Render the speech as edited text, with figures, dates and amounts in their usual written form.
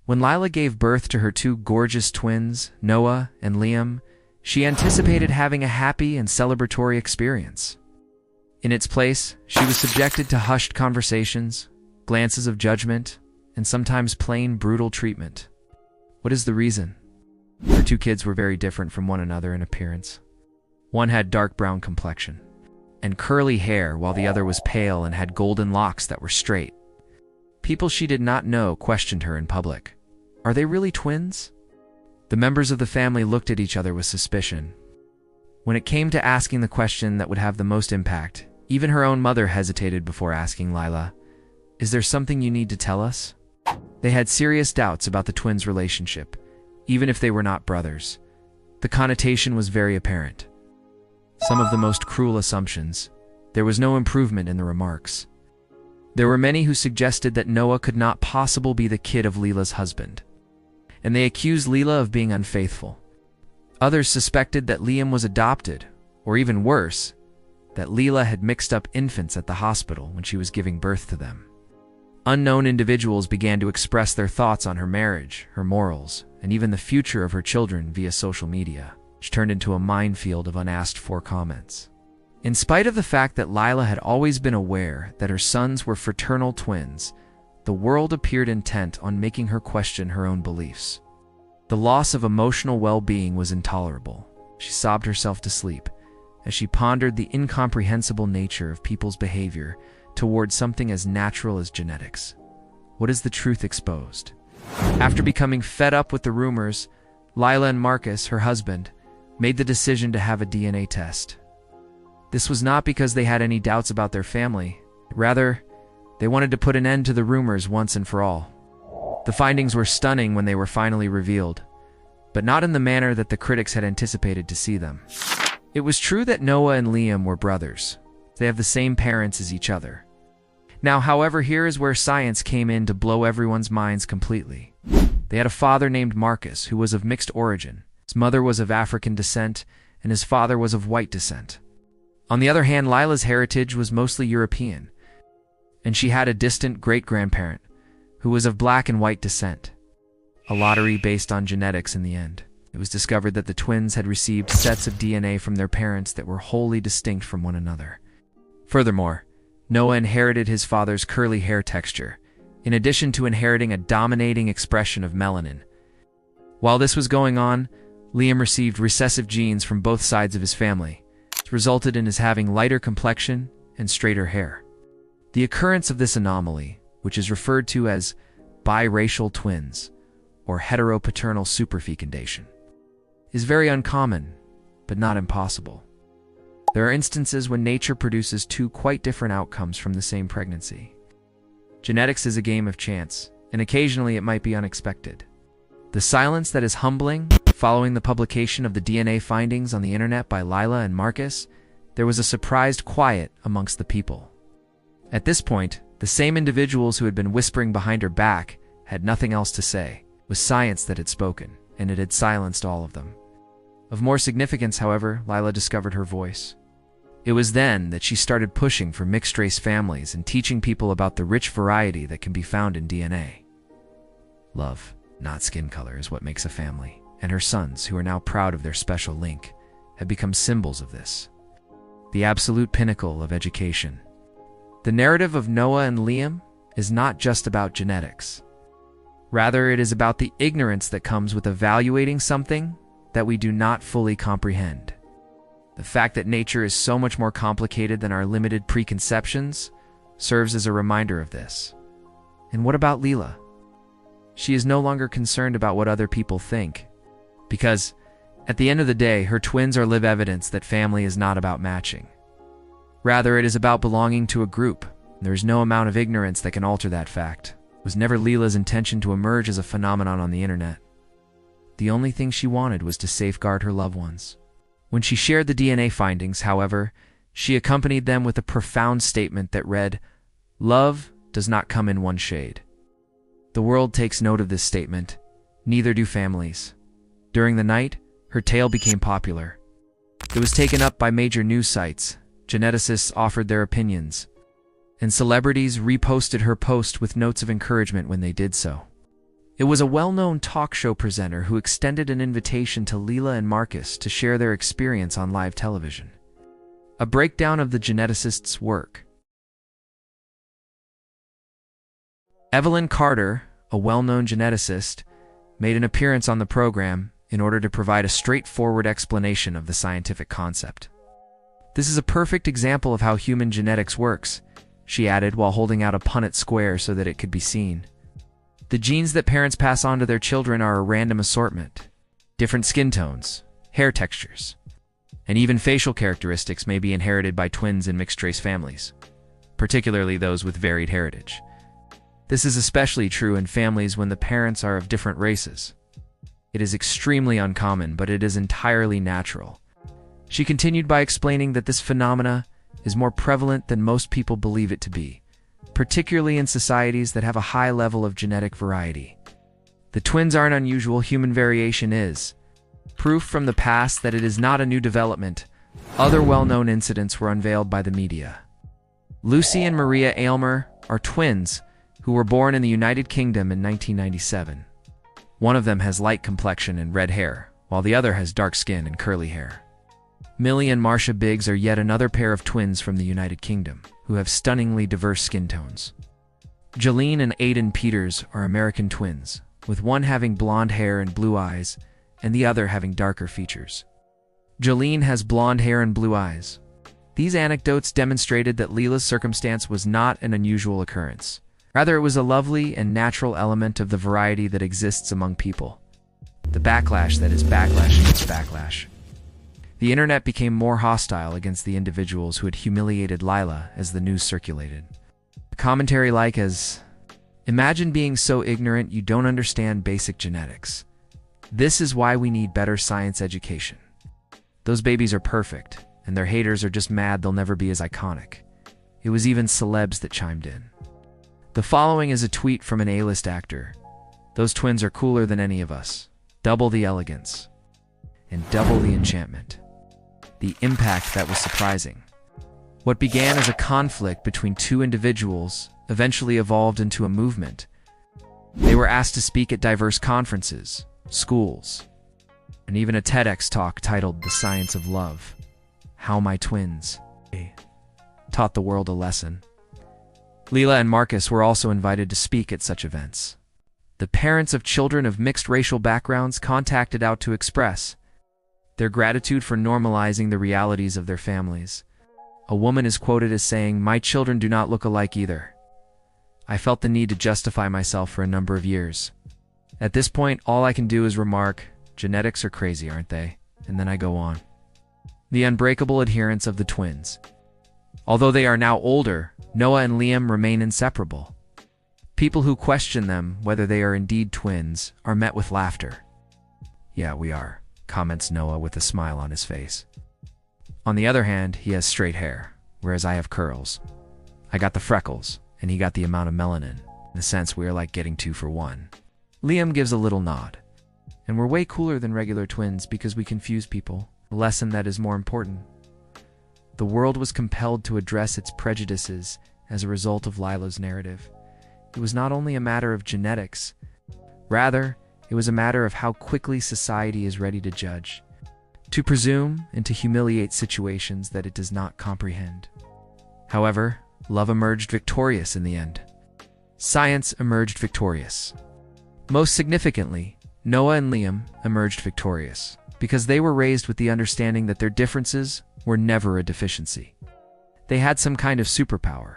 When Lila gave birth to her two gorgeous twins, Noah and Liam, she anticipated having a happy and celebratory experience. In its place, she was subjected to hushed conversations, glances of judgment, and sometimes plain brutal treatment. What is the reason? Her two kids were very different from one another in appearance. One had dark brown complexion and curly hair, while the other was pale and had golden locks that were straight. People she did not know questioned her in public. Are they really twins? The members of the family looked at each other with suspicion. When it came to asking the question that would have the most impact, even her own mother hesitated before asking Lila, "Is there something you need to tell us?" They had serious doubts about the twins' relationship, even if they were not brothers. The connotation was very apparent. Some of the most cruel assumptions. There was no improvement in the remarks. There were many who suggested that Noah could not possibly be the kid of Lila's husband, and they accused Lila of being unfaithful. Others suspected that Liam was adopted, or even worse, that Lila had mixed up infants at the hospital when she was giving birth to them. Unknown individuals began to express their thoughts on her marriage, her morals, and even the future of her children via social media, which turned into a minefield of unasked-for comments. In spite of the fact that Lila had always been aware that her sons were fraternal twins, the world appeared intent on making her question her own beliefs. The loss of emotional well-being was intolerable. She sobbed herself to sleep as she pondered the incomprehensible nature of people's behavior towards something as natural as genetics. What is the truth exposed? After becoming fed up with the rumors, Lila and Marcus, her husband, made the decision to have a DNA test. This was not because they had any doubts about their family. Rather, they wanted to put an end to the rumors once and for all. The findings were stunning when they were finally revealed, but not in the manner that the critics had anticipated to see them. It was true that Noah and Liam were brothers. They have the same parents as each other. Now, however, here is where science came in to blow everyone's minds completely. They had a father named Marcus who was of mixed origin. His mother was of African descent, and his father was of white descent. On the other hand, Lila's heritage was mostly European, and she had a distant great-grandparent who was of black and white descent. A lottery based on genetics in the end. It was discovered that the twins had received sets of DNA from their parents that were wholly distinct from one another. Furthermore, Noah inherited his father's curly hair texture, in addition to inheriting a dominating expression of melanin. While this was going on, Liam received recessive genes from both sides of his family. This resulted in his having lighter complexion and straighter hair. The occurrence of this anomaly, which is referred to as biracial twins, or heteropaternal superfecundation, is very uncommon, but not impossible. There are instances when nature produces two quite different outcomes from the same pregnancy. Genetics is a game of chance, and occasionally it might be unexpected. The silence that is humbling following the publication of the DNA findings on the internet by Lila and Marcus, there was a surprised quiet amongst the people. At this point, the same individuals who had been whispering behind her back had nothing else to say. It was science that had spoken, and it had silenced all of them. Of more significance, however, Lila discovered her voice. It was then that she started pushing for mixed-race families and teaching people about the rich variety that can be found in DNA. Love, not skin color, is what makes a family, and her sons, who are now proud of their special link, have become symbols of this. The absolute pinnacle of education. The narrative of Noah and Liam is not just about genetics. Rather, it is about the ignorance that comes with evaluating something that we do not fully comprehend. The fact that nature is so much more complicated than our limited preconceptions serves as a reminder of this. And what about Lila? She is no longer concerned about what other people think, because, at the end of the day, her twins are live evidence that family is not about matching. Rather, it is about belonging to a group. There is no amount of ignorance that can alter that fact. It was never Lila's intention to emerge as a phenomenon on the internet. The only thing she wanted was to safeguard her loved ones. When she shared the DNA findings, however, she accompanied them with a profound statement that read, "Love does not come in one shade." The world takes note of this statement. Neither do families. During the night, her tale became popular. It was taken up by major news sites. Geneticists offered their opinions, and celebrities reposted her post with notes of encouragement when they did so. It was a well-known talk show presenter who extended an invitation to Lila and Marcus to share their experience on live television. A breakdown of the geneticist's work. Evelyn Carter, a well-known geneticist, made an appearance on the program in order to provide a straightforward explanation of the scientific concept. "This is a perfect example of how human genetics works," she added while holding out a Punnett square so that it could be seen. "The genes that parents pass on to their children are a random assortment. Different skin tones, hair textures, and even facial characteristics may be inherited by twins in mixed-race families, particularly those with varied heritage. This is especially true in families when the parents are of different races. It is extremely uncommon, but it is entirely natural." She continued by explaining that this phenomena is more prevalent than most people believe it to be, particularly in societies that have a high level of genetic variety. The twins aren't unusual, human variation is. Proof from the past that it is not a new development. Other well-known incidents were unveiled by the media. Lucy and Maria Aylmer are twins who were born in the United Kingdom in 1997. One of them has light complexion and red hair, while the other has dark skin and curly hair. Millie and Marcia Biggs are yet another pair of twins from the United Kingdom, who have stunningly diverse skin tones. Jolene and Aiden Peters are American twins, with one having blonde hair and blue eyes, and the other having darker features. Jolene has blonde hair and blue eyes. These anecdotes demonstrated that Lila's circumstance was not an unusual occurrence. Rather, it was a lovely and natural element of the variety that exists among people. The backlash that is backlash against backlash. The internet became more hostile against the individuals who had humiliated Lila as the news circulated. A commentary like as, "Imagine being so ignorant you don't understand basic genetics. This is why we need better science education. Those babies are perfect, and their haters are just mad they'll never be as iconic." It was even celebs that chimed in. The following is a tweet from an A-list actor. "Those twins are cooler than any of us. Double the elegance. And double the enchantment." The impact that was surprising. What began as a conflict between two individuals eventually evolved into a movement. They were asked to speak at diverse conferences, schools, and even a TEDx talk titled "The Science of Love: How My Twins Taught the World a Lesson." Lila and Marcus were also invited to speak at such events. The parents of children of mixed racial backgrounds contacted out to express their gratitude for normalizing the realities of their families. A woman is quoted as saying, "My children do not look alike either. I felt the need to justify myself for a number of years. At this point, all I can do is remark, genetics are crazy, aren't they? And then I go on." The unbreakable adherence of the twins. Although they are now older, Noah and Liam remain inseparable. People who question them, whether they are indeed twins, are met with laughter. "Yeah, we are," comments Noah with a smile on his face. On the other hand, he has straight hair, whereas I have curls. I got the freckles, and he got the amount of melanin. In a sense, we are like getting 2 for 1. Liam gives a little nod. "And we're way cooler than regular twins because we confuse people, a lesson that is more important." The world was compelled to address its prejudices as a result of Lila's narrative. It was not only a matter of genetics. Rather, it was a matter of how quickly society is ready to judge, to presume, and to humiliate situations that it does not comprehend. However, love emerged victorious in the end. Science emerged victorious. Most significantly, Noah and Liam emerged victorious because they were raised with the understanding that their differences were never a deficiency. They had some kind of superpower,